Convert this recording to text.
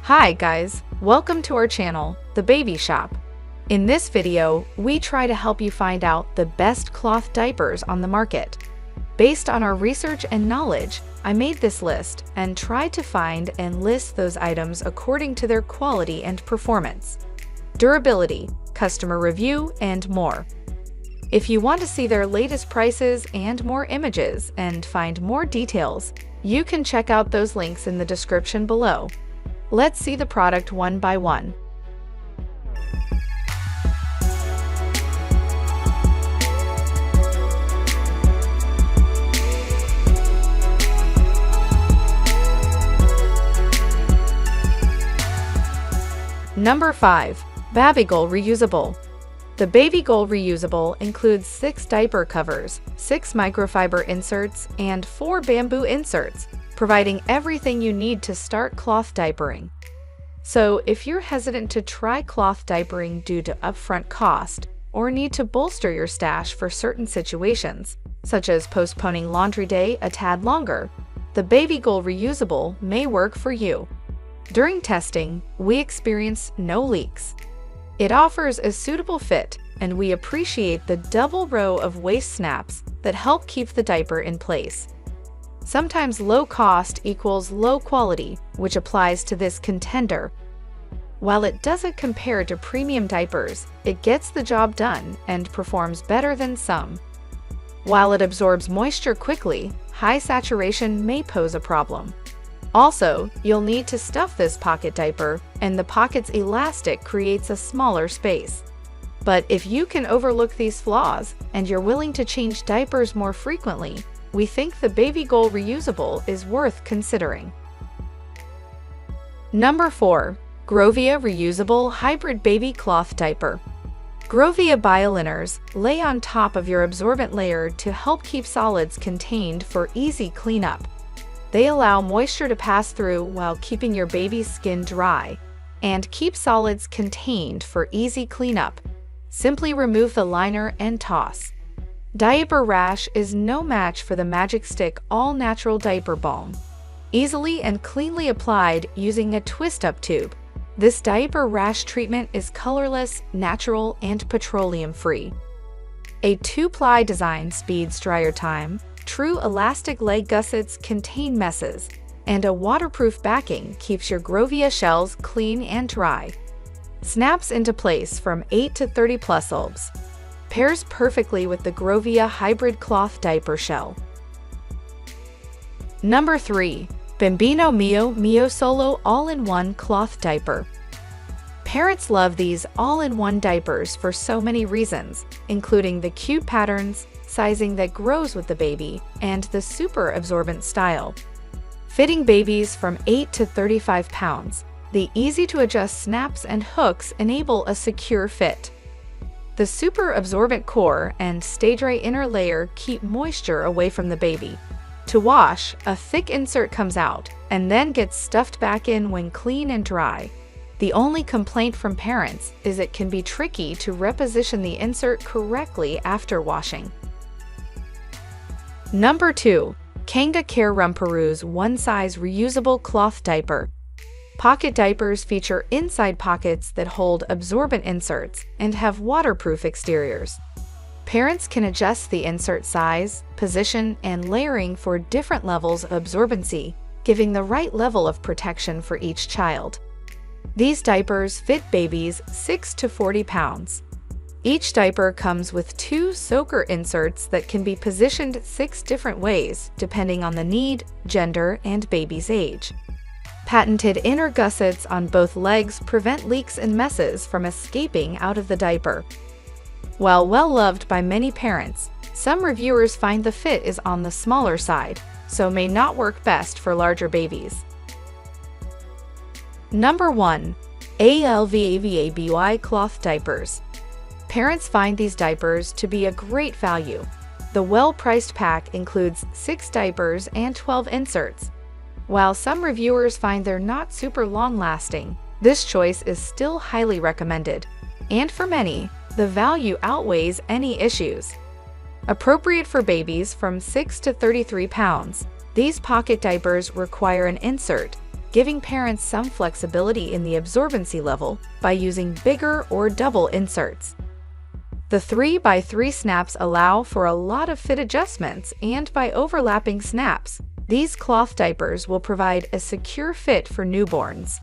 Hi guys, welcome to our channel, The Baby Shop. In this video, we try to help you find out the best cloth diapers on the market. Based on our research and knowledge, I made this list and tried to find and list those items according to their quality and performance, durability, customer review, and more. If you want to see their latest prices and more images and find more details, you can check out those links in the description below. Let's see the product one by one. Number 5. Bbygoal Reusable. The Bbygoal Reusable includes 6 diaper covers, 6 microfiber inserts, and 4 bamboo inserts, providing everything you need to start cloth diapering. So if you're hesitant to try cloth diapering due to upfront cost, or need to bolster your stash for certain situations, such as postponing laundry day a tad longer, the Bbygoal Reusable may work for you. During testing, we experienced no leaks. It offers a suitable fit, and we appreciate the double row of waist snaps that help keep the diaper in place. Sometimes low cost equals low quality, which applies to this contender. While it doesn't compare to premium diapers, it gets the job done and performs better than some. While it absorbs moisture quickly, high saturation may pose a problem. Also, you'll need to stuff this pocket diaper, and the pocket's elastic creates a smaller space. But if you can overlook these flaws and you're willing to change diapers more frequently, we think the Bbygoal Reusable is worth considering. Number 4. GroVia Reusable Hybrid Baby Cloth Diaper. GroVia bioliners lay on top of your absorbent layer to help keep solids contained for easy cleanup. They allow moisture to pass through while keeping your baby's skin dry, and keep solids contained for easy cleanup. Simply remove the liner and toss. Diaper rash is no match for the Magic Stick all-natural diaper balm. Easily and cleanly applied using a twist-up tube, this diaper rash treatment is colorless, natural, and petroleum-free. A 2-ply design speeds dryer time, true elastic leg gussets contain messes, and a waterproof backing keeps your GroVia shells clean and dry. Snaps into place from 8 to 30 plus bulbs. Pairs perfectly with the GroVia hybrid cloth diaper shell. Number 3. Bambino Miosolo all-in-one cloth diaper. Parents love these all-in-one diapers for so many reasons, including the cute patterns, sizing that grows with the baby, and the super absorbent style. Fitting babies from 8 to 35 pounds, the easy-to-adjust snaps and hooks enable a secure fit. The super absorbent core and stay-dry inner layer keep moisture away from the baby. To wash, a thick insert comes out and then gets stuffed back in when clean and dry. The only complaint from parents is it can be tricky to reposition the insert correctly after washing. Number 2. Kanga Care Rumparooz one-size reusable cloth diaper. Pocket diapers feature inside pockets that hold absorbent inserts and have waterproof exteriors. Parents can adjust the insert size, position, and layering for different levels of absorbency, giving the right level of protection for each child. These diapers fit babies 6 to 40 pounds. Each diaper comes with 2 soaker inserts that can be positioned 6 different ways depending on the need, gender, and baby's age. Patented inner gussets on both legs prevent leaks and messes from escaping out of the diaper. While well-loved by many parents, some reviewers find the fit is on the smaller side, so may not work best for larger babies. Number 1. ALVABABY Cloth Diapers. Parents find these diapers to be a great value. The well-priced pack includes 6 diapers and 12 inserts. While some reviewers find they're not super long-lasting, this choice is still highly recommended. And for many, the value outweighs any issues. Appropriate for babies from 6 to 33 pounds, these pocket diapers require an insert, giving parents some flexibility in the absorbency level by using bigger or double inserts. The 3x3 snaps allow for a lot of fit adjustments, and by overlapping snaps, these cloth diapers will provide a secure fit for newborns.